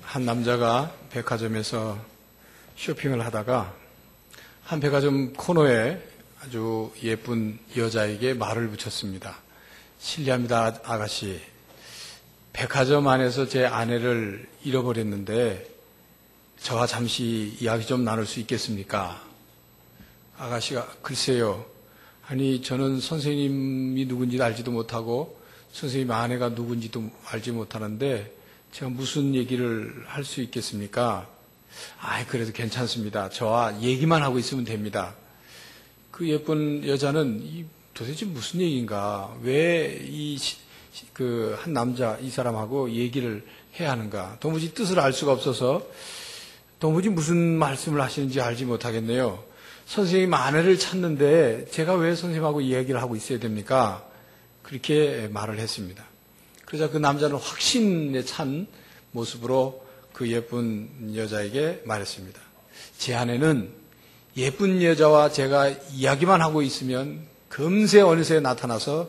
한 남자가 백화점에서 쇼핑을 하다가 한 백화점 코너에 아주 예쁜 여자에게 말을 붙였습니다. 실례합니다, 아가씨. 백화점 안에서 제 아내를 잃어버렸는데 저와 잠시 이야기 좀 나눌 수 있겠습니까? 아가씨가 글쎄요. 아니 저는 선생님이 누군지 알지도 못하고 선생님 아내가 누군지도 알지 못하는데 제가 무슨 얘기를 할 수 있겠습니까? 그래도 괜찮습니다. 저와 얘기만 하고 있으면 됩니다. 그 예쁜 여자는 도대체 무슨 얘기인가? 왜 한 남자, 이 사람하고 얘기를 해야 하는가? 도무지 뜻을 알 수가 없어서 도무지 무슨 말씀을 하시는지 알지 못하겠네요. 선생님 아내를 찾는데 제가 왜 선생님하고 이야기를 하고 있어야 됩니까? 그렇게 말을 했습니다. 그러자 그 남자는 확신에 찬 모습으로 그 예쁜 여자에게 말했습니다. 제 아내는 예쁜 여자와 제가 이야기만 하고 있으면 금세 어느새 나타나서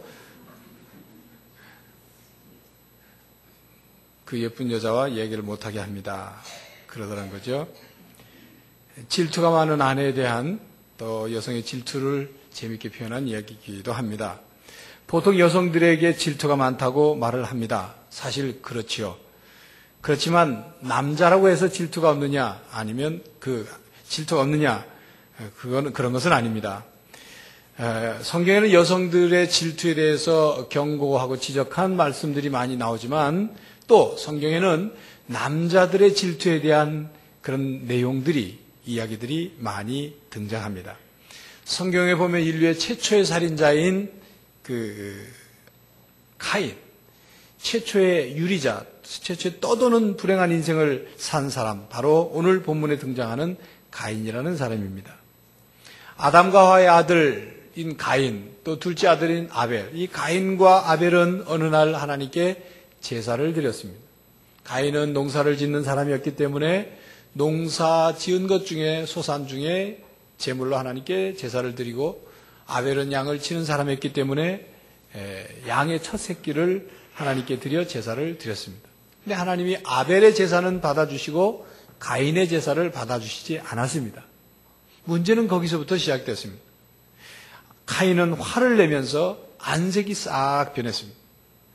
그 예쁜 여자와 얘기를 못하게 합니다. 그러더란 거죠. 질투가 많은 아내에 대한 또 여성의 질투를 재밌게 표현한 이야기이기도 합니다. 보통 여성들에게 질투가 많다고 말을 합니다. 사실 그렇지요. 그렇지만 남자라고 해서 질투가 없느냐 아니면 질투가 없느냐 그런 것은 아닙니다. 성경에는 여성들의 질투에 대해서 경고하고 지적한 말씀들이 많이 나오지만 또 성경에는 남자들의 질투에 대한 그런 내용들이 이야기들이 많이 등장합니다. 성경에 보면 인류의 최초의 살인자인 카인, 최초의 유리자, 최초의 떠도는 불행한 인생을 산 사람, 바로 오늘 본문에 등장하는 가인이라는 사람입니다. 아담과 하와의 아들인 가인, 또 둘째 아들인 아벨, 이 가인과 아벨은 어느 날 하나님께 제사를 드렸습니다. 가인은 농사를 짓는 사람이었기 때문에 농사 지은 것 중에 소산 중에 제물로 하나님께 제사를 드리고 아벨은 양을 치는 사람이었기 때문에 양의 첫 새끼를 하나님께 드려 제사를 드렸습니다. 근데 하나님이 아벨의 제사는 받아주시고 가인의 제사를 받아주시지 않았습니다. 문제는 거기서부터 시작됐습니다. 가인은 화를 내면서 안색이 싹 변했습니다.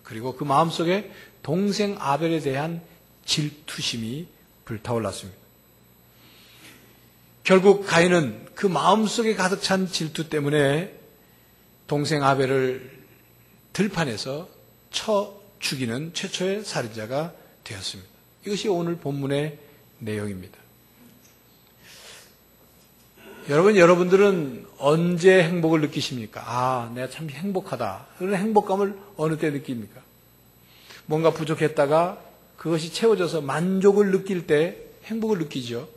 그리고 그 마음속에 동생 아벨에 대한 질투심이 불타올랐습니다. 결국 가인은 그 마음속에 가득 찬 질투 때문에 동생 아벨을 들판에서 쳐 죽이는 최초의 살인자가 되었습니다. 이것이 오늘 본문의 내용입니다. 여러분들은 언제 행복을 느끼십니까? 내가 참 행복하다. 그런 행복감을 어느 때 느낍니까? 뭔가 부족했다가 그것이 채워져서 만족을 느낄 때 행복을 느끼죠.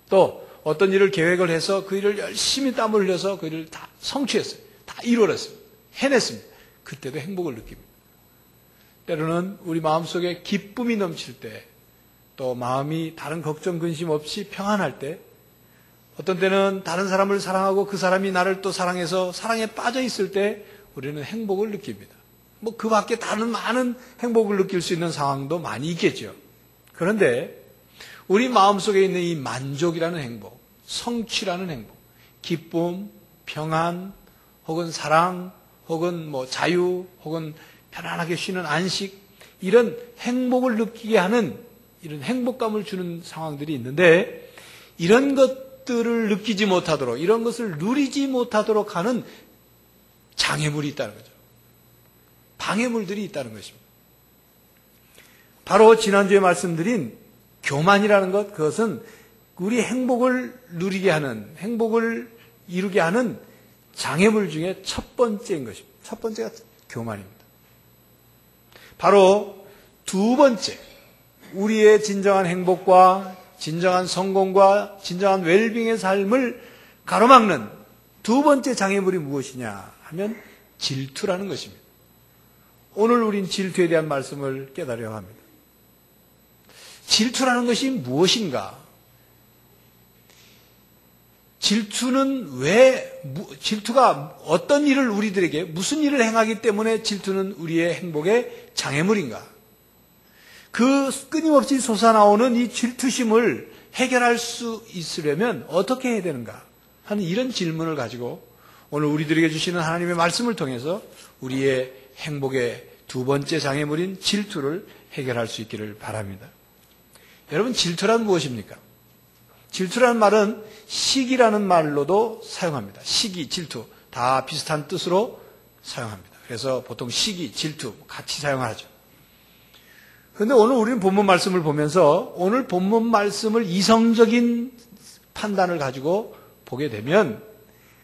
또 어떤 일을 계획을 해서 그 일을 열심히 땀을 흘려서 그 일을 다 성취했어요. 다 이뤄냈어요. 해냈습니다. 그때도 행복을 느낍니다. 때로는 우리 마음속에 기쁨이 넘칠 때, 또 마음이 다른 걱정 근심 없이 평안할 때, 어떤 때는 다른 사람을 사랑하고 그 사람이 나를 또 사랑해서 사랑에 빠져 있을 때 우리는 행복을 느낍니다. 그 밖에 다른 많은 행복을 느낄 수 있는 상황도 많이 있겠죠. 그런데 우리 마음속에 있는 이 만족이라는 행복, 성취라는 행복, 기쁨, 평안, 혹은 사랑, 혹은 자유, 혹은 편안하게 쉬는 안식, 이런 행복을 느끼게 하는 이런 행복감을 주는 상황들이 있는데 이런 것들을 느끼지 못하도록, 이런 것을 누리지 못하도록 하는 장애물이 있다는 거죠. 방해물들이 있다는 것입니다. 바로 지난주에 말씀드린 교만이라는 것, 그것은 우리 행복을 누리게 하는, 행복을 이루게 하는 장애물 중에 첫 번째인 것입니다. 첫 번째가 교만입니다. 바로 두 번째, 우리의 진정한 행복과 진정한 성공과 진정한 웰빙의 삶을 가로막는 두 번째 장애물이 무엇이냐 하면 질투라는 것입니다. 오늘 우린 질투에 대한 말씀을 깨달아야 합니다. 질투라는 것이 무엇인가? 질투가 어떤 일을 우리들에게 무슨 일을 행하기 때문에 질투는 우리의 행복의 장애물인가? 그 끊임없이 솟아나오는 이 질투심을 해결할 수 있으려면 어떻게 해야 되는가 하는 이런 질문을 가지고 오늘 우리들에게 주시는 하나님의 말씀을 통해서 우리의 행복의 두 번째 장애물인 질투를 해결할 수 있기를 바랍니다. 여러분, 질투란 무엇입니까? 질투라는 말은 시기라는 말로도 사용합니다. 시기, 질투 다 비슷한 뜻으로 사용합니다. 그래서 보통 시기, 질투 같이 사용하죠. 그런데 오늘 우리는 본문 말씀을 보면서 오늘 본문 말씀을 이성적인 판단을 가지고 보게 되면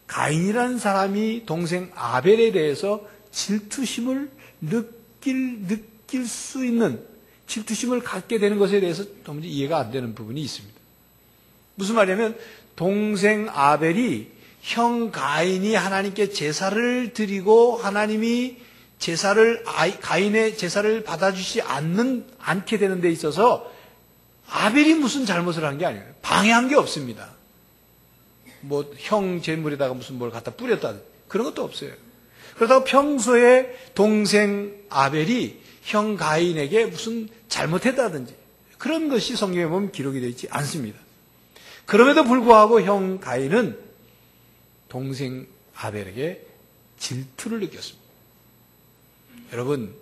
가인이라는 사람이 동생 아벨에 대해서 질투심을 느낄 수 있는, 질투심을 갖게 되는 것에 대해서 도무지 이해가 안 되는 부분이 있습니다. 무슨 말이냐면 동생 아벨이 형 가인이 하나님께 제사를 드리고 하나님이 가인의 제사를 받아주지 않게 되는 데 있어서 아벨이 무슨 잘못을 한 게 아니에요. 방해한 게 없습니다. 뭐 형 제물에다가 무슨 뭘 갖다 뿌렸다 그런 것도 없어요. 그러다가 평소에 동생 아벨이 형 가인에게 무슨 잘못했다든지 그런 것이 성경에 보면 기록이 되어 있지 않습니다. 그럼에도 불구하고 형 가인은 동생 아벨에게 질투를 느꼈습니다. 여러분,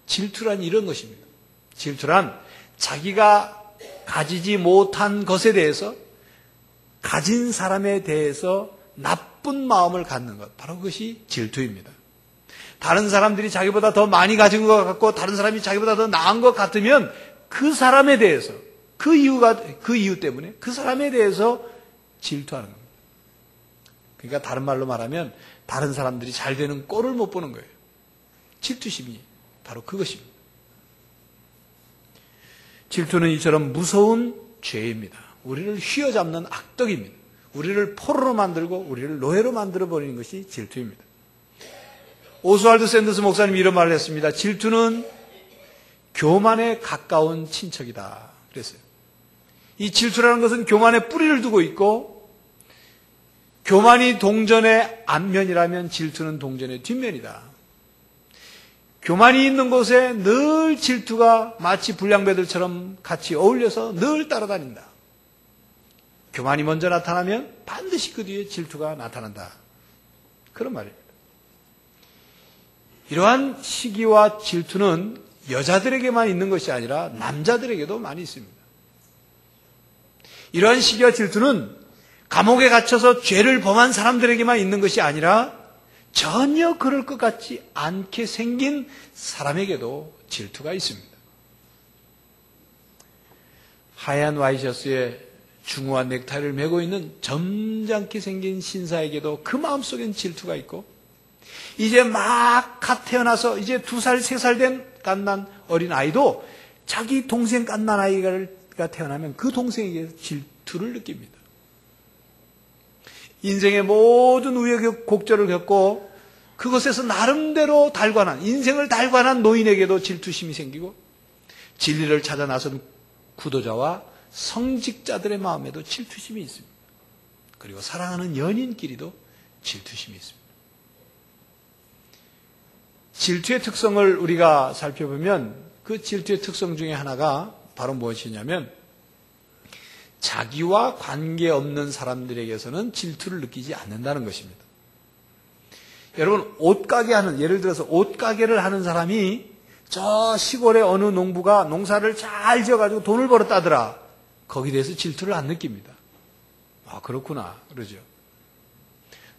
질투란 이런 것입니다. 질투란 자기가 가지지 못한 것에 대해서 가진 사람에 대해서 나쁜 마음을 갖는 것, 바로 그것이 질투입니다. 다른 사람들이 자기보다 더 많이 가진 것 같고 다른 사람이 자기보다 더 나은 것 같으면 그 사람에 대해서 그 이유 때문에 그 사람에 대해서 질투하는 겁니다. 그러니까 다른 말로 말하면 다른 사람들이 잘 되는 꼴을 못 보는 거예요. 질투심이 바로 그것입니다. 질투는 이처럼 무서운 죄입니다. 우리를 휘어잡는 악덕입니다. 우리를 포로로 만들고 우리를 노예로 만들어버리는 것이 질투입니다. 오스왈드 샌더스 목사님이 이런 말을 했습니다. 질투는 교만에 가까운 친척이다 그랬어요. 이 질투라는 것은 교만에 뿌리를 두고 있고 교만이 동전의 앞면이라면 질투는 동전의 뒷면이다. 교만이 있는 곳에 늘 질투가 마치 불량배들처럼 같이 어울려서 늘 따라다닌다. 교만이 먼저 나타나면 반드시 그 뒤에 질투가 나타난다. 그런 말입니다. 이러한 시기와 질투는 여자들에게만 있는 것이 아니라 남자들에게도 많이 있습니다. 이러한 시기와 질투는 감옥에 갇혀서 죄를 범한 사람들에게만 있는 것이 아니라 전혀 그럴 것 같지 않게 생긴 사람에게도 질투가 있습니다. 하얀 와이셔츠에 중후한 넥타이를 메고 있는 점잖게 생긴 신사에게도 그 마음속엔 질투가 있고 이제 막 갓 태어나서 이제 2살, 3살 된 갓난 어린 아이도 자기 동생 갓난 아이가 태어나면 그 동생에게 질투를 느낍니다. 인생의 모든 우여곡절을 겪고 그것에서 나름대로 인생을 달관한 노인에게도 질투심이 생기고 진리를 찾아 나선 구도자와 성직자들의 마음에도 질투심이 있습니다. 그리고 사랑하는 연인끼리도 질투심이 있습니다. 질투의 특성을 우리가 살펴보면 그 질투의 특성 중에 하나가 바로 무엇이냐면 자기와 관계없는 사람들에게서는 질투를 느끼지 않는다는 것입니다. 여러분, 예를 들어서 옷가게를 하는 사람이 저 시골의 어느 농부가 농사를 잘 지어가지고 돈을 벌었다더라. 거기에 대해서 질투를 안 느낍니다. 아, 그렇구나. 그러죠.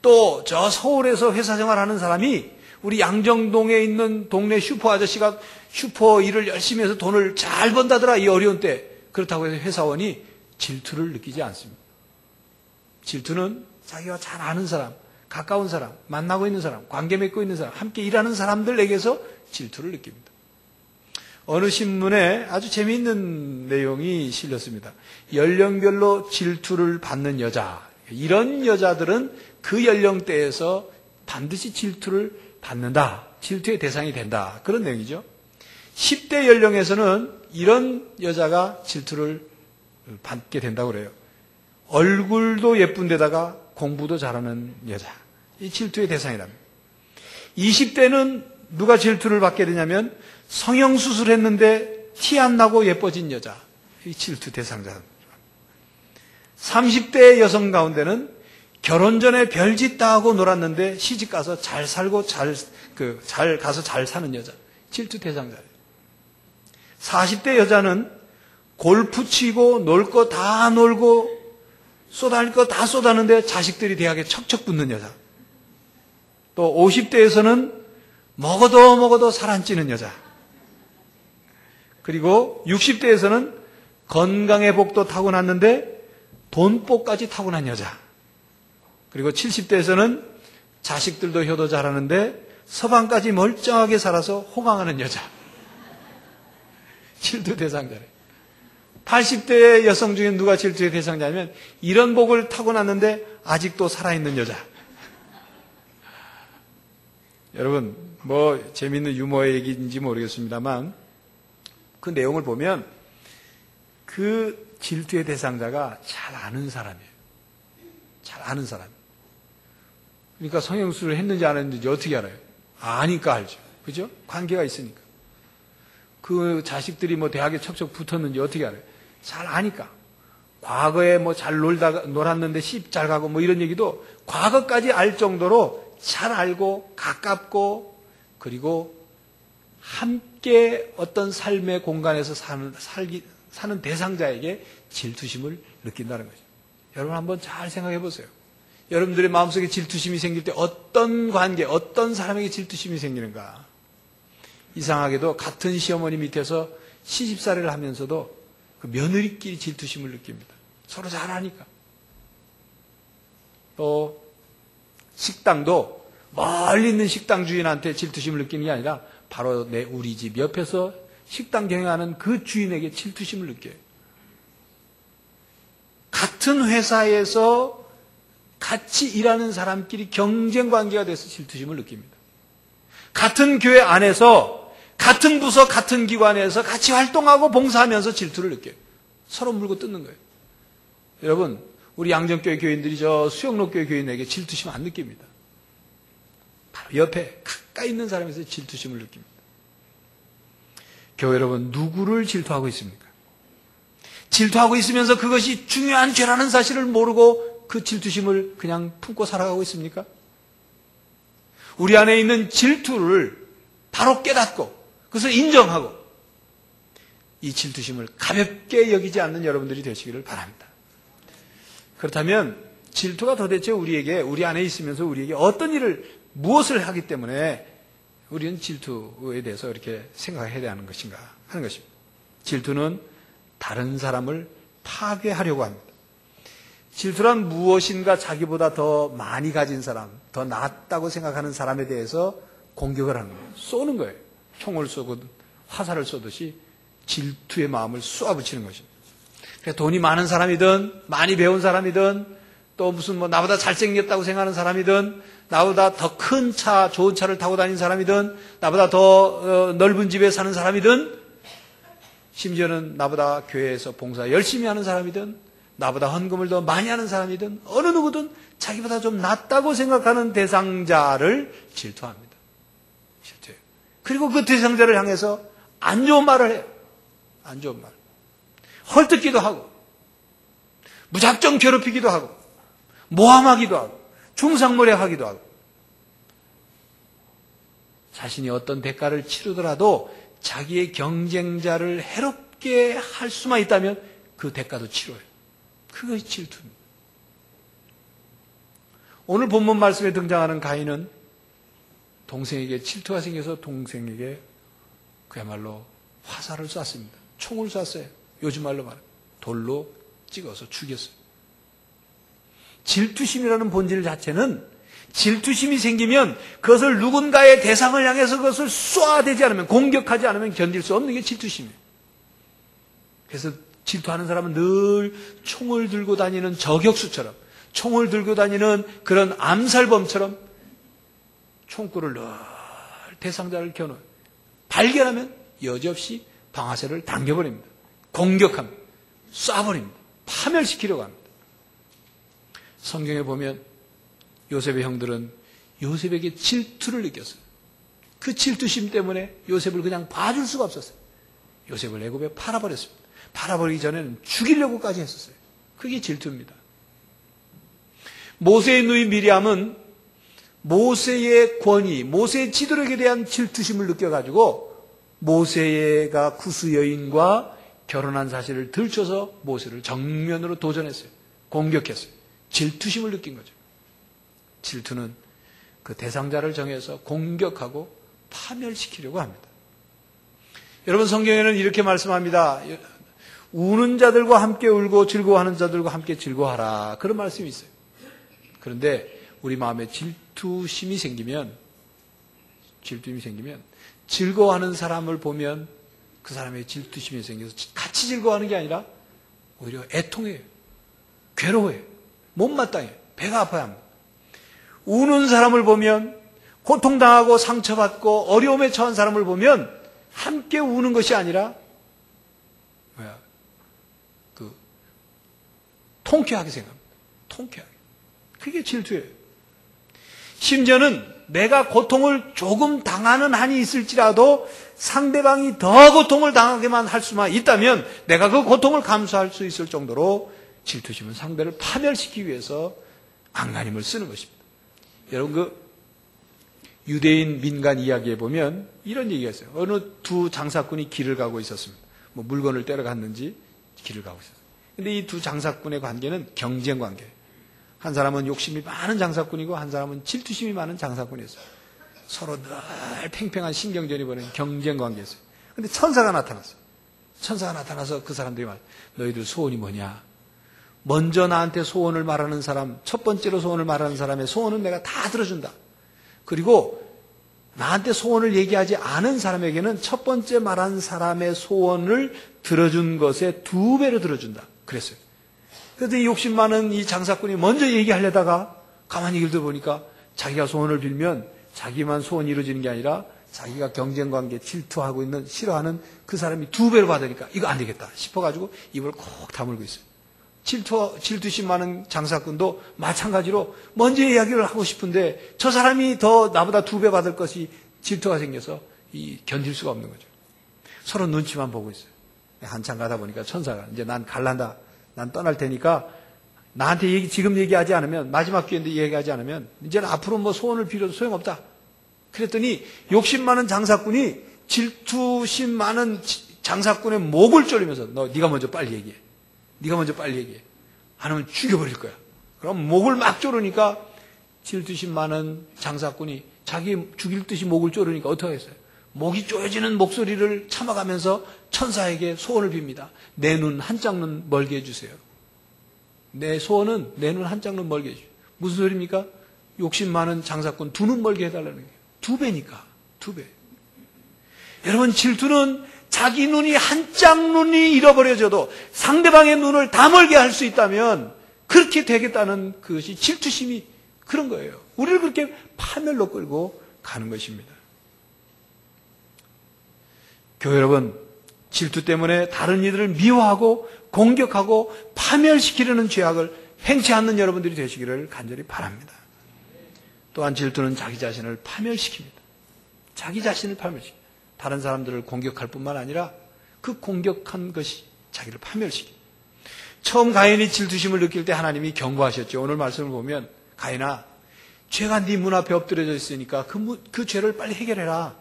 또 저 서울에서 회사 생활하는 사람이 우리 양정동에 있는 동네 슈퍼 아저씨가 슈퍼 일을 열심히 해서 돈을 잘 번다더라. 이 어려운 때. 그렇다고 해서 회사원이 질투를 느끼지 않습니다. 질투는 자기와 잘 아는 사람, 가까운 사람, 만나고 있는 사람, 관계 맺고 있는 사람, 함께 일하는 사람들에게서 질투를 느낍니다. 어느 신문에 아주 재미있는 내용이 실렸습니다. 연령별로 질투를 받는 여자. 이런 여자들은 그 연령대에서 반드시 질투를 받는다. 질투의 대상이 된다. 그런 내용이죠. 10대 연령에서는 이런 여자가 질투를 받게 된다고 그래요. 얼굴도 예쁜 데다가 공부도 잘하는 여자. 이 질투의 대상이랍니다. 20대는 누가 질투를 받게 되냐면 성형수술했는데 티 안 나고 예뻐진 여자, 이 질투 대상자. 30대 여성 가운데는 결혼 전에 별짓 다 하고 놀았는데 시집 가서 잘 살고 잘 가서 잘 사는 여자, 질투 대상자예요. 40대 여자는 골프 치고 놀 거 다 놀고 쏟아낼 거 다 쏟았는데 자식들이 대학에 척척 붙는 여자. 또 50대에서는 먹어도 살 안 찌는 여자. 그리고 60대에서는 건강의 복도 타고났는데 돈복까지 타고난 여자. 그리고 70대에서는 자식들도 효도 잘하는데 서방까지 멀쩡하게 살아서 호강하는 여자. 질투 대상자래. 80대 여성 중에 누가 질투의 대상자냐면 이런 복을 타고났는데 아직도 살아있는 여자. 여러분, 뭐 재미있는 유머 얘기인지 모르겠습니다만 그 내용을 보면 그 질투의 대상자가 잘 아는 사람이에요. 잘 아는 사람. 그러니까 성형수술을 했는지 안 했는지 어떻게 알아요? 아니까 알죠. 그죠? 관계가 있으니까. 그 자식들이 뭐 대학에 척척 붙었는지 어떻게 알아요? 잘 아니까. 과거에 뭐 잘 놀았는데 시집 잘 가고 뭐 이런 얘기도 과거까지 알 정도로 잘 알고 가깝고 그리고 함께 어떤 삶의 공간에서 사는 대상자에게 질투심을 느낀다는 거죠. 여러분 한번 잘 생각해 보세요. 여러분들의 마음속에 질투심이 생길 때 어떤 관계, 어떤 사람에게 질투심이 생기는가. 이상하게도 같은 시어머니 밑에서 시집살이를 하면서도 그 며느리끼리 질투심을 느낍니다. 서로 잘 아니까. 또 식당도 멀리 있는 식당 주인한테 질투심을 느끼는 게 아니라 바로 우리 집 옆에서 식당 경영하는 그 주인에게 질투심을 느껴요. 같은 회사에서 같이 일하는 사람끼리 경쟁 관계가 돼서 질투심을 느낍니다. 같은 교회 안에서 같은 부서, 같은 기관에서 같이 활동하고 봉사하면서 질투를 느껴요. 서로 물고 뜯는 거예요. 여러분, 우리 양정교회 교인들이 저 수영록교회 교인에게 질투심 안 느낍니다. 바로 옆에 가까이 있는 사람에서 질투심을 느낍니다. 교회 여러분, 누구를 질투하고 있습니까? 질투하고 있으면서 그것이 중요한 죄라는 사실을 모르고 그 질투심을 그냥 품고 살아가고 있습니까? 우리 안에 있는 질투를 바로 깨닫고 그것을 인정하고 이 질투심을 가볍게 여기지 않는 여러분들이 되시기를 바랍니다. 그렇다면 질투가 도대체 우리 안에 있으면서 우리에게 어떤 일을, 무엇을 하기 때문에 우리는 질투에 대해서 이렇게 생각해야 하는 것인가 하는 것입니다. 질투는 다른 사람을 파괴하려고 합니다. 질투란 무엇인가 자기보다 더 많이 가진 사람, 더 낫다고 생각하는 사람에 대해서 공격을 하는 거예요. 쏘는 거예요. 총을 쏘고 화살을 쏘듯이 질투의 마음을 쏘아붙이는 것입니다. 그래서 돈이 많은 사람이든 많이 배운 사람이든 또 무슨 뭐 나보다 잘생겼다고 생각하는 사람이든 나보다 더 큰 차, 좋은 차를 타고 다니는 사람이든 나보다 더 넓은 집에 사는 사람이든 심지어는 나보다 교회에서 봉사 열심히 하는 사람이든 나보다 헌금을 더 많이 하는 사람이든 어느 누구든 자기보다 좀 낫다고 생각하는 대상자를 질투합니다. 질투해요. 그리고 그 대상자를 향해서 안 좋은 말을 해요. 안 좋은 말. 헐뜯기도 하고 무작정 괴롭히기도 하고 모함하기도 하고 중상모략하기도 하고 자신이 어떤 대가를 치르더라도 자기의 경쟁자를 해롭게 할 수만 있다면 그 대가도 치러요. 그것이 질투입니다. 오늘 본문 말씀에 등장하는 가인은 동생에게 질투가 생겨서 동생에게 그야말로 화살을 쐈습니다. 총을 쐈어요. 요즘 말로 말하면 돌로 찍어서 죽였어요. 질투심이라는 본질 자체는 질투심이 생기면 그것을 누군가의 대상을 향해서 그것을 쏴대지 않으면, 공격하지 않으면 견딜 수 없는 게 질투심이에요. 그래서 질투하는 사람은 늘 총을 들고 다니는 저격수처럼, 총을 들고 다니는 그런 암살범처럼 총구를 늘 대상자를 겨눠요. 발견하면 여지없이 방아쇠를 당겨버립니다. 공격합니다. 쏴버립니다. 파멸시키려고 합니다. 성경에 보면 요셉의 형들은 요셉에게 질투를 느꼈어요. 그 질투심 때문에 요셉을 그냥 봐줄 수가 없었어요. 요셉을 애굽에 팔아버렸습니다. 팔아버리기 전에는 죽이려고까지 했었어요. 그게 질투입니다. 모세의 누이 미리암은 모세의 권위, 모세의 지도력에 대한 질투심을 느껴가지고 모세가 구스 여인과 결혼한 사실을 들춰서 모세를 정면으로 도전했어요. 공격했어요. 질투심을 느낀 거죠. 질투는 그 대상자를 정해서 공격하고 파멸시키려고 합니다. 여러분, 성경에는 이렇게 말씀합니다. 우는 자들과 함께 울고 즐거워하는 자들과 함께 즐거워하라. 그런 말씀이 있어요. 그런데 우리 마음에 질투심이 생기면 즐거워하는 사람을 보면 그 사람의 질투심이 생겨서 같이 즐거워하는 게 아니라 오히려 애통해요. 괴로워해요. 못마땅해요. 배가 아파야 합니다. 우는 사람을 보면, 고통당하고 상처받고 어려움에 처한 사람을 보면 함께 우는 것이 아니라 통쾌하게 생각합니다. 통쾌하게. 그게 질투예요. 심지어는 내가 고통을 조금 당하는 한이 있을지라도 상대방이 더 고통을 당하게만 할 수만 있다면 내가 그 고통을 감수할 수 있을 정도로 질투심은 상대를 파멸시키기 위해서 안간힘을 쓰는 것입니다. 여러분, 그 유대인 민간 이야기에 보면 이런 얘기가 있어요. 어느 두 장사꾼이 길을 가고 있었습니다. 뭐 물건을 떼러갔는지 길을 가고 있었어요. 근데 이 두 장사꾼의 관계는 경쟁 관계예요. 한 사람은 욕심이 많은 장사꾼이고 한 사람은 질투심이 많은 장사꾼이었어요. 서로 늘 팽팽한 신경전이 벌어진 경쟁 관계였어요. 근데 천사가 나타났어요. 천사가 나타나서 그 사람들이 말, 너희들 소원이 뭐냐? 먼저 나한테 소원을 말하는 사람, 첫 번째로 소원을 말하는 사람의 소원은 내가 다 들어준다. 그리고 나한테 소원을 얘기하지 않은 사람에게는 첫 번째 말한 사람의 소원을 들어준 것의 2배로 들어준다. 그랬어요. 그래서 이 욕심 많은 이 장사꾼이 먼저 얘기하려다가 가만히 얘기를 들어보니까 자기가 소원을 빌면 자기만 소원이 이루어지는 게 아니라 자기가 경쟁관계 질투하고 있는, 싫어하는 그 사람이 2배로 받으니까 이거 안 되겠다 싶어가지고 입을 콕 다물고 있어요. 질투심 많은 장사꾼도 마찬가지로 먼저 이야기를 하고 싶은데 저 사람이 더 나보다 2배 받을 것이 질투가 생겨서 견딜 수가 없는 거죠. 서로 눈치만 보고 있어요. 한참 가다 보니까 천사가 이제 난 갈란다. 난 떠날 테니까 나한테 지금 얘기하지 않으면, 마지막 기회인데 얘기하지 않으면 이제는 앞으로 뭐 소원을 빌어도 소용없다. 그랬더니 욕심 많은 장사꾼이 질투심 많은 장사꾼의 목을 조르면서 네가 먼저 빨리 얘기해. 네가 먼저 빨리 얘기해. 안 하면 죽여버릴 거야. 그럼 목을 막 조르니까 질투심 많은 장사꾼이 자기 죽일 듯이 목을 조르니까 어떻게 하겠어요? 목이 쪼여지는 목소리를 참아가면서 천사에게 소원을 빕니다. 내 눈 한 짝 눈 멀게 해주세요. 내 소원은 내 눈 한 짝 눈 멀게 해주세요. 무슨 소리입니까? 욕심 많은 장사꾼 2눈 멀게 해달라는 거예요. 2배니까. 2배. 여러분, 질투는 자기 눈이 한 짝 눈이 잃어버려져도 상대방의 눈을 다 멀게 할 수 있다면 그렇게 되겠다는 그것이 질투심이 그런 거예요. 우리를 그렇게 파멸로 끌고 가는 것입니다. 교회 여러분, 질투 때문에 다른 이들을 미워하고 공격하고 파멸시키려는 죄악을 행치 않는 여러분들이 되시기를 간절히 바랍니다. 또한 질투는 자기 자신을 파멸시킵니다. 자기 자신을 파멸시킵니다. 다른 사람들을 공격할 뿐만 아니라 그 공격한 것이 자기를 파멸시킵니다. 처음 가인이 질투심을 느낄 때 하나님이 경고하셨죠. 오늘 말씀을 보면 가인아, 죄가 네 문 앞에 엎드려져 있으니까 그 죄를 빨리 해결해라.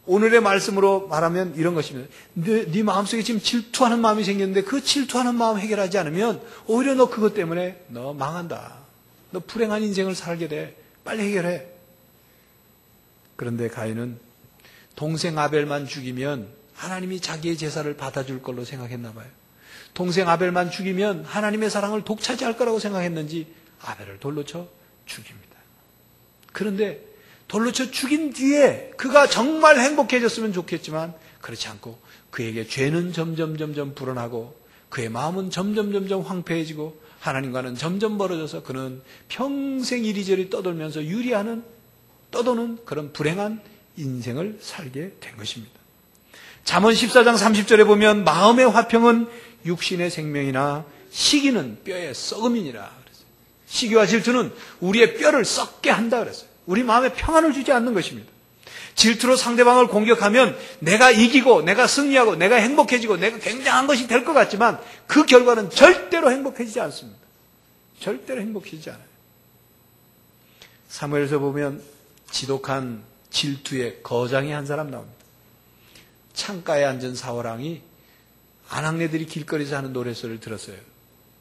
오늘의 말씀으로 말하면 이런 것입니다. 네 마음속에 지금 질투하는 마음이 생겼는데 그 질투하는 마음 해결하지 않으면 오히려 너 그것 때문에 너 망한다. 너 불행한 인생을 살게 돼. 빨리 해결해. 그런데 가인은 동생 아벨만 죽이면 하나님이 자기의 제사를 받아줄 걸로 생각했나 봐요. 동생 아벨만 죽이면 하나님의 사랑을 독차지할 거라고 생각했는지 아벨을 돌로 쳐 죽입니다. 그런데 돌로 쳐 죽인 뒤에 그가 정말 행복해졌으면 좋겠지만 그렇지 않고 그에게 죄는 점점 불어나고 그의 마음은 점점 황폐해지고 하나님과는 점점 멀어져서 그는 평생 이리저리 떠돌면서 떠도는 그런 불행한 인생을 살게 된 것입니다. 잠언 14장 30절에 보면 마음의 화평은 육신의 생명이나 시기는 뼈의 썩음이니라 그랬어요. 시기와 질투는 우리의 뼈를 썩게 한다 그랬어요. 우리 마음에 평안을 주지 않는 것입니다. 질투로 상대방을 공격하면 내가 이기고 내가 승리하고 내가 행복해지고 내가 굉장한 것이 될 것 같지만 그 결과는 절대로 행복해지지 않습니다. 절대로 행복해지지 않아요. 사무엘에서 보면 지독한 질투의 거장이 한 사람 나옵니다. 창가에 앉은 사울왕이 아낙네들이 길거리에서 하는 노랫소리를 들었어요.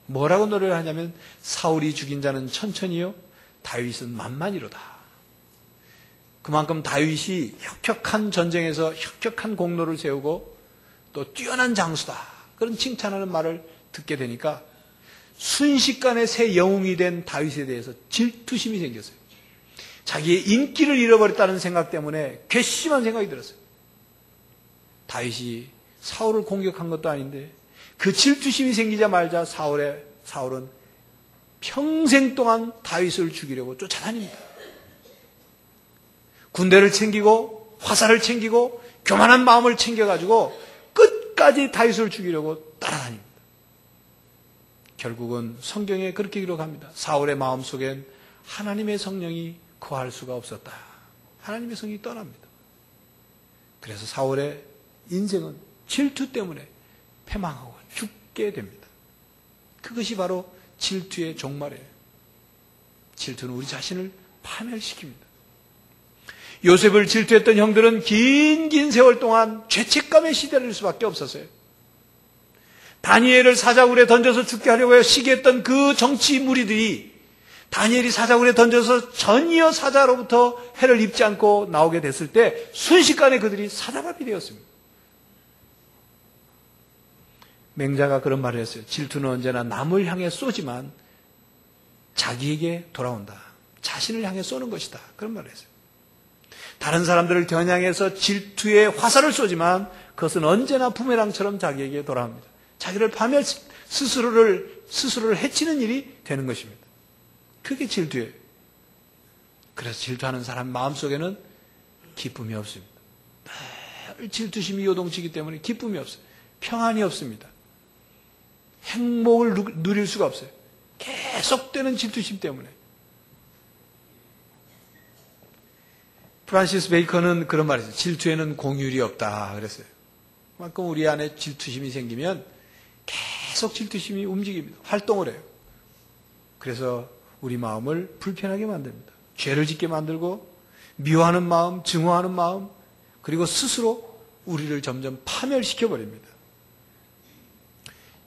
뭐라고 노래를 하냐면 사울이 죽인 자는 천천히요 다윗은 만만이로다. 그만큼 다윗이 혁혁한 전쟁에서 혁혁한 공로를 세우고 또 뛰어난 장수다. 그런 칭찬하는 말을 듣게 되니까 순식간에 새 영웅이 된 다윗에 대해서 질투심이 생겼어요. 자기의 인기를 잃어버렸다는 생각 때문에 괘씸한 생각이 들었어요. 다윗이 사울을 공격한 것도 아닌데 그 질투심이 생기자마자 사울은 평생 동안 다윗을 죽이려고 쫓아다닙니다. 군대를 챙기고 화살을 챙기고 교만한 마음을 챙겨가지고 끝까지 다윗을 죽이려고 따라다닙니다. 결국은 성경에 그렇게 기록합니다. 사울의 마음속엔 하나님의 성령이 거할 수가 없었다. 하나님의 성령이 떠납니다. 그래서 사울의 인생은 질투 때문에 패망하고 죽게 됩니다. 그것이 바로 질투의 종말이에요. 질투는 우리 자신을 파멸시킵니다. 요셉을 질투했던 형들은 긴 세월 동안 죄책감에 시달릴 수밖에 없었어요. 다니엘을 사자굴에 던져서 죽게 하려고 시기했던 그 정치 무리들이 다니엘이 사자굴에 던져서 전혀 사자로부터 해를 입지 않고 나오게 됐을 때 순식간에 그들이 사자밥이 되었습니다. 맹자가 그런 말을 했어요. 질투는 언제나 남을 향해 쏘지만 자기에게 돌아온다. 자신을 향해 쏘는 것이다. 그런 말을 했어요. 다른 사람들을 겨냥해서 질투의 화살을 쏘지만 그것은 언제나 부메랑처럼 자기에게 돌아옵니다. 자기를 스스로를 해치는 일이 되는 것입니다. 그게 질투예요. 그래서 질투하는 사람 마음속에는 기쁨이 없습니다. 늘 질투심이 요동치기 때문에 기쁨이 없어요. 평안이 없습니다. 행복을 누릴 수가 없어요. 계속되는 질투심 때문에. 프란시스 베이컨은 그런 말을 했어요. 질투에는 공율이 없다 그랬어요. 그만큼 우리 안에 질투심이 생기면 계속 질투심이 움직입니다. 활동을 해요. 그래서 우리 마음을 불편하게 만듭니다. 죄를 짓게 만들고 미워하는 마음, 증오하는 마음, 그리고 스스로 우리를 점점 파멸시켜버립니다.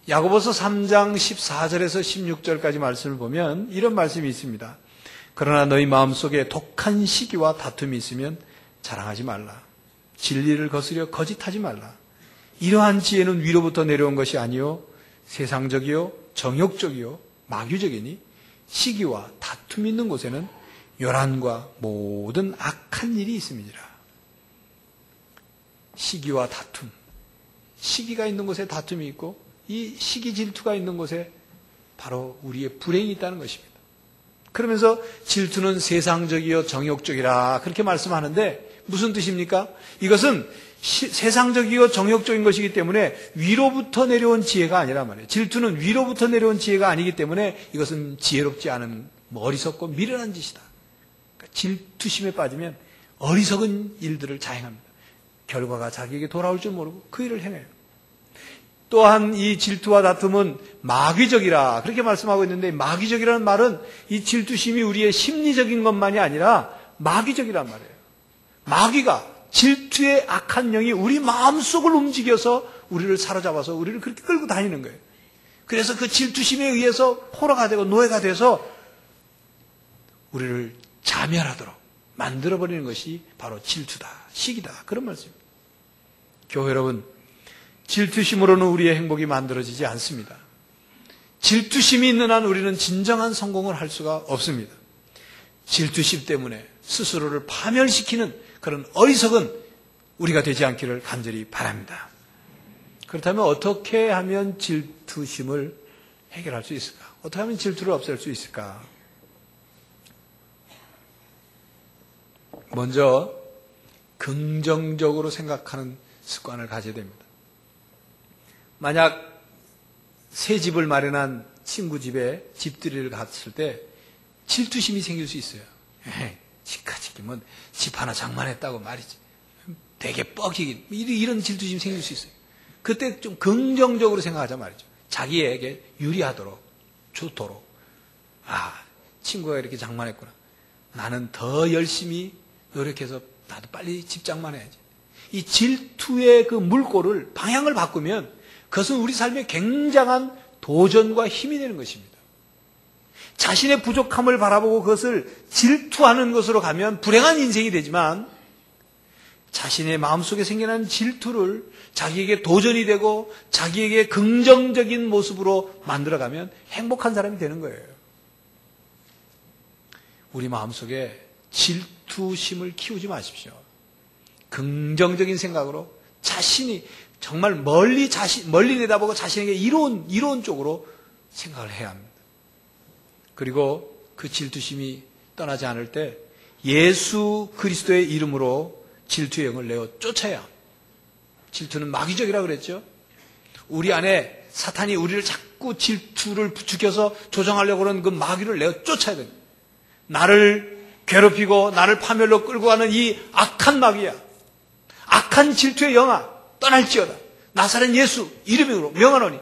야고보서 3장 14절에서 16절까지 말씀을 보면 이런 말씀이 있습니다. 그러나 너희 마음속에 독한 시기와 다툼이 있으면 자랑하지 말라. 진리를 거스려 거짓하지 말라. 이러한 지혜는 위로부터 내려온 것이 아니요 세상적이요 정욕적이요 마귀적이니 시기와 다툼이 있는 곳에는 요란과 모든 악한 일이 있음이니라. 시기와 다툼. 시기가 있는 곳에 다툼이 있고 이 시기 질투가 있는 곳에 바로 우리의 불행이 있다는 것입니다. 그러면서 질투는 세상적이요 정욕적이라 그렇게 말씀하는데 무슨 뜻입니까? 이것은 세상적이고 정욕적인 것이기 때문에 위로부터 내려온 지혜가 아니란 말이에요. 질투는 위로부터 내려온 지혜가 아니기 때문에 이것은 지혜롭지 않은 어리석고 미련한 짓이다. 그러니까 질투심에 빠지면 어리석은 일들을 자행합니다. 결과가 자기에게 돌아올 줄 모르고 그 일을 행해요. 또한 이 질투와 다툼은 마귀적이라 그렇게 말씀하고 있는데 마귀적이라는 말은 이 질투심이 우리의 심리적인 것만이 아니라 마귀적이란 말이에요. 마귀가 질투의 악한 영이 우리 마음속을 움직여서 우리를 사로잡아서 우리를 그렇게 끌고 다니는 거예요. 그래서 그 질투심에 의해서 포로가 되고 노예가 돼서 우리를 자멸하도록 만들어버리는 것이 바로 질투다, 시기다 그런 말씀입니다. 교회 여러분, 질투심으로는 우리의 행복이 만들어지지 않습니다. 질투심이 있는 한 우리는 진정한 성공을 할 수가 없습니다. 질투심 때문에 스스로를 파멸시키는 그런 어리석은 우리가 되지 않기를 간절히 바랍니다. 그렇다면 어떻게 하면 질투심을 해결할 수 있을까? 어떻게 하면 질투를 없앨 수 있을까? 먼저 긍정적으로 생각하는 습관을 가져야 됩니다. 만약 새 집을 마련한 친구 집에 집들이를 갔을 때 질투심이 생길 수 있어요. 시카지기면 집 하나 장만했다고 말이지. 되게 뻑이긴 이런 질투심이 생길 수 있어요. 그때 좀 긍정적으로 생각하자 말이죠. 자기에게 유리하도록 좋도록 친구가 이렇게 장만했구나. 나는 더 열심히 노력해서 나도 빨리 집 장만해야지. 이 질투의 그 물꼬를 방향을 바꾸면 그것은 우리 삶에 굉장한 도전과 힘이 되는 것입니다. 자신의 부족함을 바라보고 그것을 질투하는 것으로 가면 불행한 인생이 되지만 자신의 마음속에 생겨난 질투를 자기에게 도전이 되고 자기에게 긍정적인 모습으로 만들어가면 행복한 사람이 되는 거예요. 우리 마음속에 질투심을 키우지 마십시오. 긍정적인 생각으로 자신이 정말 멀리 내다보고 자신에게 이로운 쪽으로 생각을 해야 합니다. 그리고 그 질투심이 떠나지 않을 때 예수 그리스도의 이름으로 질투의 영을 내어 쫓아야 합니다. 질투는 마귀적이라고 그랬죠. 우리 안에 사탄이 우리를 자꾸 질투를 부추겨서 조정하려고 하는 그 마귀를 내어 쫓아야 됩니다. 나를 괴롭히고 나를 파멸로 끌고 가는 이 악한 마귀야. 악한 질투의 영아 떠날지어다. 나사렛 예수 이름으로 명하노니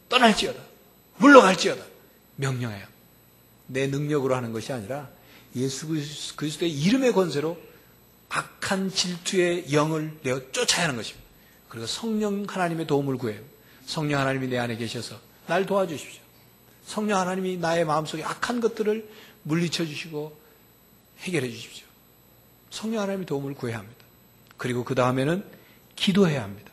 떠날지어다. 물러갈지어다. 명령해요. 내 능력으로 하는 것이 아니라 예수 그리스도의 이름의 권세로 악한 질투의 영을 내어 쫓아야 하는 것입니다. 그리고 성령 하나님의 도움을 구해요. 성령 하나님이 내 안에 계셔서 날 도와주십시오. 성령 하나님이 나의 마음속에 악한 것들을 물리쳐 주시고 해결해 주십시오. 성령 하나님의 도움을 구해야 합니다. 그리고 그 다음에는 기도해야 합니다.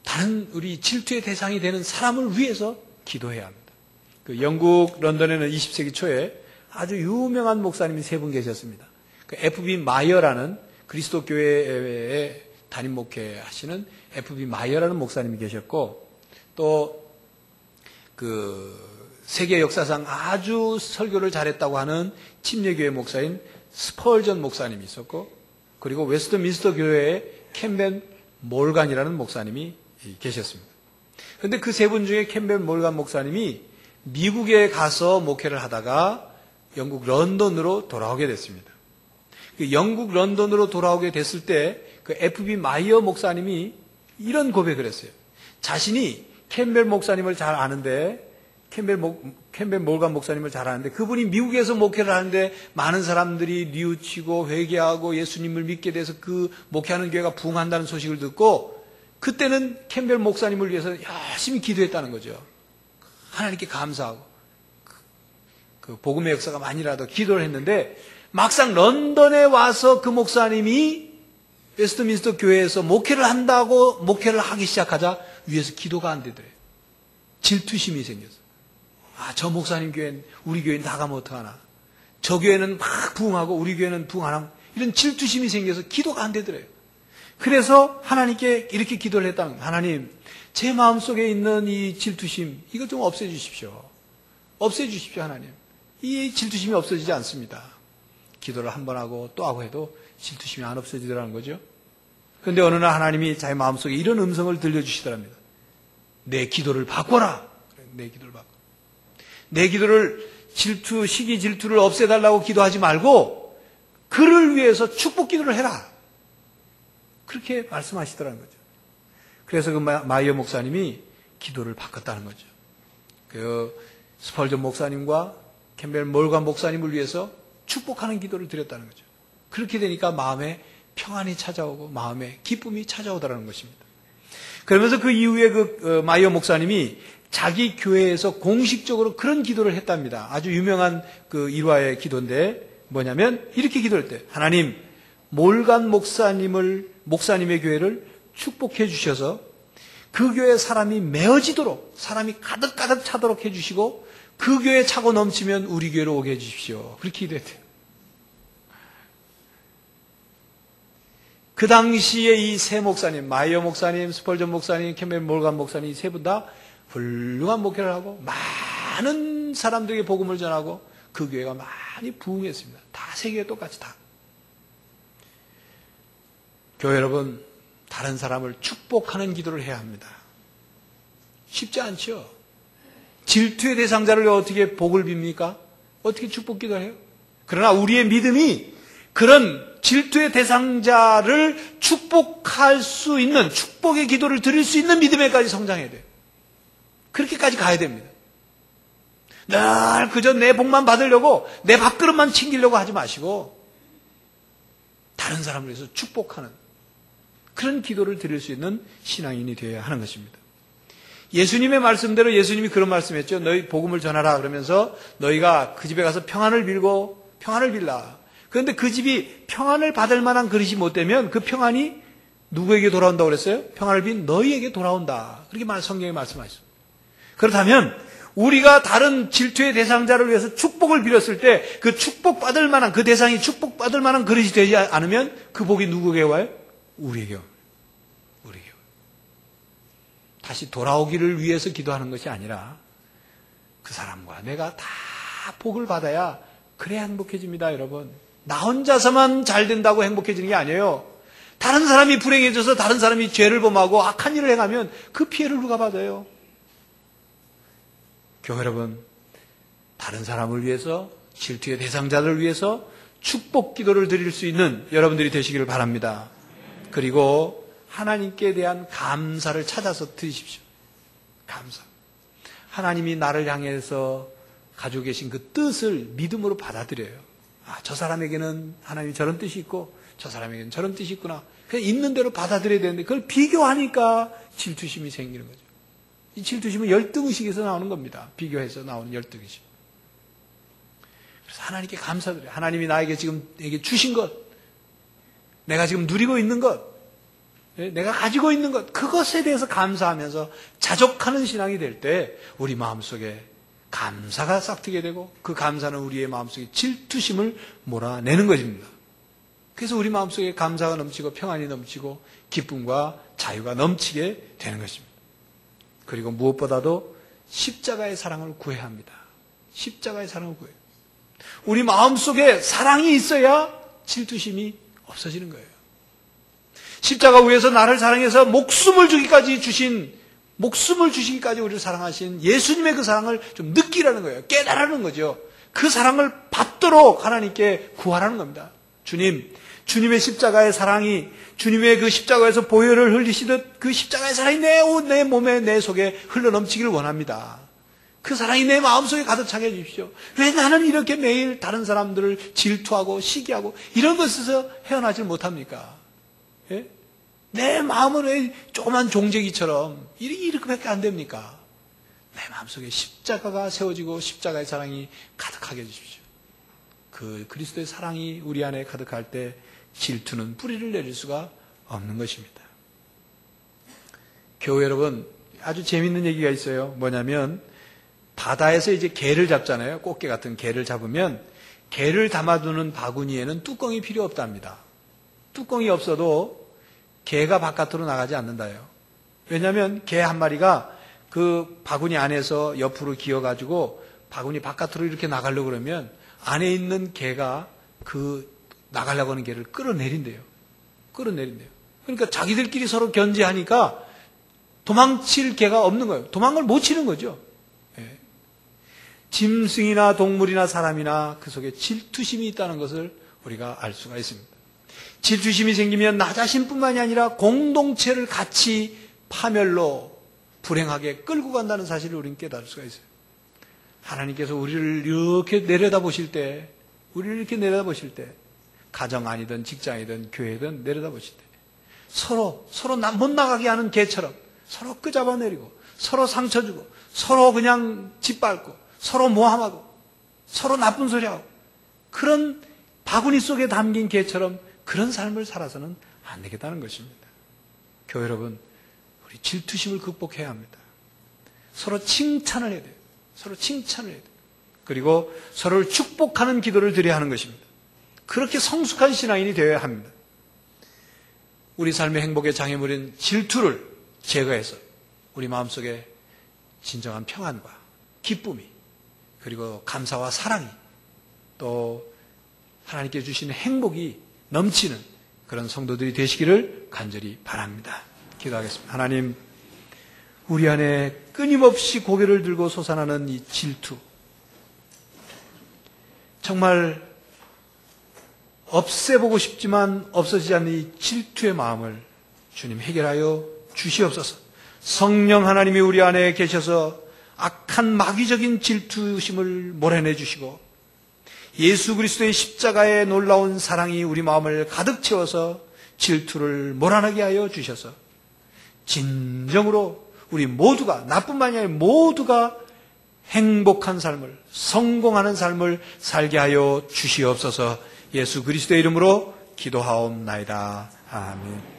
다른 우리 질투의 대상이 되는 사람을 위해서 기도해야 합니다. 그 영국 런던에는 20세기 초에 아주 유명한 목사님이 세 분 계셨습니다. 그 F.B. 마이어라는 그리스도 교회에 담임 목회하시는 F.B. 마이어라는 목사님이 계셨고, 또 그 세계 역사상 아주 설교를 잘했다고 하는 침례교회 목사인 스펄전 목사님이 있었고, 그리고 웨스트민스터 교회에 캠벤 몰간이라는 목사님이 계셨습니다. 그런데 그 세 분 중에 캠벤 몰간 목사님이 미국에 가서 목회를 하다가 영국 런던으로 돌아오게 됐습니다. 그 영국 런던으로 돌아오게 됐을 때 그 F.B. 마이어 목사님이 이런 고백을 했어요. 자신이 캠벨 목사님을 잘 아는데, 캠벨 몰간 목사님을 잘 아는데, 그분이 미국에서 목회를 하는데 많은 사람들이 뉘우치고 회개하고 예수님을 믿게 돼서 그 목회하는 교회가 부흥한다는 소식을 듣고, 그때는 캠벨 목사님을 위해서 열심히 기도했다는 거죠. 하나님께 감사하고 그 복음의 역사가 많이라도 기도를 했는데, 막상 런던에 와서 그 목사님이 웨스트민스터 교회에서 목회를 하기 시작하자 위에서 기도가 안 되더래요. 질투심이 생겨서. 저 목사님 교회는, 우리 교회는 나가면 어떡하나. 저 교회는 막 부흥하고 우리 교회는 부흥 안 하고, 이런 질투심이 생겨서 기도가 안 되더래요. 그래서 하나님께 이렇게 기도를 했다는 거예요. 하나님, 제 마음속에 있는 이 질투심, 이거 좀 없애주십시오. 없애주십시오, 하나님. 이 질투심이 없어지지 않습니다. 기도를 한 번 하고 또 하고 해도 질투심이 안 없어지더라는 거죠. 그런데 어느 날 하나님이 자기 마음속에 이런 음성을 들려주시더랍니다. 내 기도를 바꿔라. 내 기도를 바꿔. 내 기도를 시기 질투를 없애달라고 기도하지 말고 그를 위해서 축복 기도를 해라. 그렇게 말씀하시더라는 거죠. 그래서 그 마이어 목사님이 기도를 바꿨다는 거죠. 그 스펄전 목사님과 캠벨 몰간 목사님을 위해서 축복하는 기도를 드렸다는 거죠. 그렇게 되니까 마음에 평안이 찾아오고 마음에 기쁨이 찾아오더라는 것입니다. 그러면서 그 이후에 그 마이어 목사님이 자기 교회에서 공식적으로 그런 기도를 했답니다. 아주 유명한 그 일화의 기도인데 뭐냐면 이렇게 기도할 때, 하나님, 몰간 목사님의 교회를 축복해 주셔서 그 교회 사람이 메어지도록, 사람이 가득가득 차도록 해 주시고 그 교회 차고 넘치면 우리 교회로 오게 해 주십시오. 그렇게 기도했대요. 그 당시에 이 세 목사님, 마이어 목사님, 스펄전 목사님, 캠벨 몰간 목사님, 이 세 분 다 훌륭한 목회를 하고 많은 사람들에게 복음을 전하고 그 교회가 많이 부흥했습니다. 다 세계에 똑같이 다. 교회 여러분, 다른 사람을 축복하는 기도를 해야 합니다. 쉽지 않죠. 질투의 대상자를 어떻게 복을 빕니까? 어떻게 축복 기도를 해요? 그러나 우리의 믿음이 그런 질투의 대상자를 축복할 수 있는, 축복의 기도를 드릴 수 있는 믿음에까지 성장해야 돼요. 그렇게까지 가야 됩니다. 늘 그저 내 복만 받으려고, 내 밥그릇만 챙기려고 하지 마시고 다른 사람을 위해서 축복하는 그런 기도를 드릴 수 있는 신앙인이 되어야 하는 것입니다. 예수님의 말씀대로 예수님이 그런 말씀했죠. 너희 복음을 전하라 그러면서 너희가 그 집에 가서 평안을 빌고 평안을 빌라. 그런데 그 집이 평안을 받을 만한 그릇이 못 되면 그 평안이 누구에게 돌아온다고 그랬어요? 평안을 빈 너희에게 돌아온다. 그렇게 성경에 말씀하셨어요. 그렇다면 우리가 다른 질투의 대상자를 위해서 축복을 빌었을 때 그 축복받을 만한, 그 대상이 축복받을 만한 그릇이 되지 않으면 그 복이 누구에게 와요? 우리에게 와요. 우리에게 와요. 다시 돌아오기를 위해서 기도하는 것이 아니라 그 사람과 내가 다 복을 받아야 그래야 행복해집니다, 여러분. 나 혼자서만 잘 된다고 행복해지는 게 아니에요. 다른 사람이 불행해져서 다른 사람이 죄를 범하고 악한 일을 행하면 그 피해를 누가 받아요? 교회 여러분, 다른 사람을 위해서, 질투의 대상자들을 위해서 축복 기도를 드릴 수 있는 여러분들이 되시기를 바랍니다. 그리고 하나님께 대한 감사를 찾아서 드리십시오. 감사. 하나님이 나를 향해서 가지고 계신 그 뜻을 믿음으로 받아들여요. 아, 저 사람에게는 하나님이 저런 뜻이 있고 저 사람에게는 저런 뜻이 있구나. 그냥 있는 대로 받아들여야 되는데 그걸 비교하니까 질투심이 생기는 거죠. 이 질투심은 열등의식에서 나오는 겁니다. 비교해서 나오는 열등의식. 그래서 하나님께 감사드려요. 하나님이 나에게 지금 내게 주신 것, 내가 지금 누리고 있는 것, 내가 가지고 있는 것, 그것에 대해서 감사하면서 자족하는 신앙이 될 때 우리 마음속에 감사가 싹트게 되고 그 감사는 우리의 마음속에 질투심을 몰아내는 것입니다. 그래서 우리 마음속에 감사가 넘치고 평안이 넘치고 기쁨과 자유가 넘치게 되는 것입니다. 그리고 무엇보다도 십자가의 사랑을 구해야 합니다. 십자가의 사랑을 구해요. 우리 마음속에 사랑이 있어야 질투심이 없어지는 거예요. 십자가 위에서 나를 사랑해서 목숨을 주시기까지 우리를 사랑하신 예수님의 그 사랑을 좀 느끼라는 거예요. 깨달으라는 거죠. 그 사랑을 받도록 하나님께 구하라는 겁니다. 주님의 십자가의 사랑이, 주님의 그 십자가에서 보혈을 흘리시듯 그 십자가의 사랑이 내 몸에, 내 속에 흘러넘치기를 원합니다. 그 사랑이 내 마음속에 가득 차게 해주십시오. 왜 나는 이렇게 매일 다른 사람들을 질투하고 시기하고 이런 것에서 헤어나질 못합니까? 예? 내 마음은 왜 조그만 종재기처럼 이렇게밖에 안 됩니까? 내 마음속에 십자가가 세워지고 십자가의 사랑이 가득하게 해주십시오. 그 그리스도의 사랑이 우리 안에 가득할 때 질투는 뿌리를 내릴 수가 없는 것입니다. 교회 여러분, 아주 재밌는 얘기가 있어요. 뭐냐면 바다에서 이제 게를 잡잖아요. 꽃게 같은 게를 잡으면 게를 담아두는 바구니에는 뚜껑이 필요 없답니다. 뚜껑이 없어도 게가 바깥으로 나가지 않는다요. 왜냐하면 게 한 마리가 그 바구니 안에서 옆으로 기어가지고 바구니 바깥으로 이렇게 나가려고 그러면 안에 있는 게가 그 나가려고 하는 게를 끌어내린대요. 그러니까 자기들끼리 서로 견제하니까 도망칠 게가 없는 거예요. 도망을 못 치는 거죠. 예. 짐승이나 동물이나 사람이나 그 속에 질투심이 있다는 것을 우리가 알 수가 있습니다. 질투심이 생기면 나 자신뿐만이 아니라 공동체를 같이 파멸로 불행하게 끌고 간다는 사실을 우리는 깨달을 수가 있어요. 하나님께서 우리를 이렇게 내려다보실 때, 가정 아니든 직장이든 교회든 내려다보실 때 서로 못 나가게 하는 개처럼 서로 끄잡아내리고 서로 상처 주고 서로 그냥 짓밟고 서로 모함하고 서로 나쁜 소리하고 그런 바구니 속에 담긴 개처럼 그런 삶을 살아서는 안 되겠다는 것입니다. 교회 여러분, 우리 질투심을 극복해야 합니다. 서로 칭찬을 해야 돼요. 그리고 서로를 축복하는 기도를 드려야 하는 것입니다. 그렇게 성숙한 신앙인이 되어야 합니다. 우리 삶의 행복의 장애물인 질투를 제거해서 우리 마음속에 진정한 평안과 기쁨이 그리고 감사와 사랑이 또 하나님께 주시는 행복이 넘치는 그런 성도들이 되시기를 간절히 바랍니다. 기도하겠습니다. 하나님, 우리 안에 끊임없이 고개를 들고 솟아나는 이 질투, 정말 없애보고 싶지만 없어지지 않는 이 질투의 마음을 주님 해결하여 주시옵소서. 성령 하나님이 우리 안에 계셔서 악한 마귀적인 질투심을 몰아내 주시고 예수 그리스도의 십자가의 놀라운 사랑이 우리 마음을 가득 채워서 질투를 몰아내게 하여 주셔서 진정으로 우리 모두가, 나뿐만이 아니라 모두가 행복한 삶을, 성공하는 삶을 살게 하여 주시옵소서. 예수 그리스도의 이름으로 기도하옵나이다. 아멘.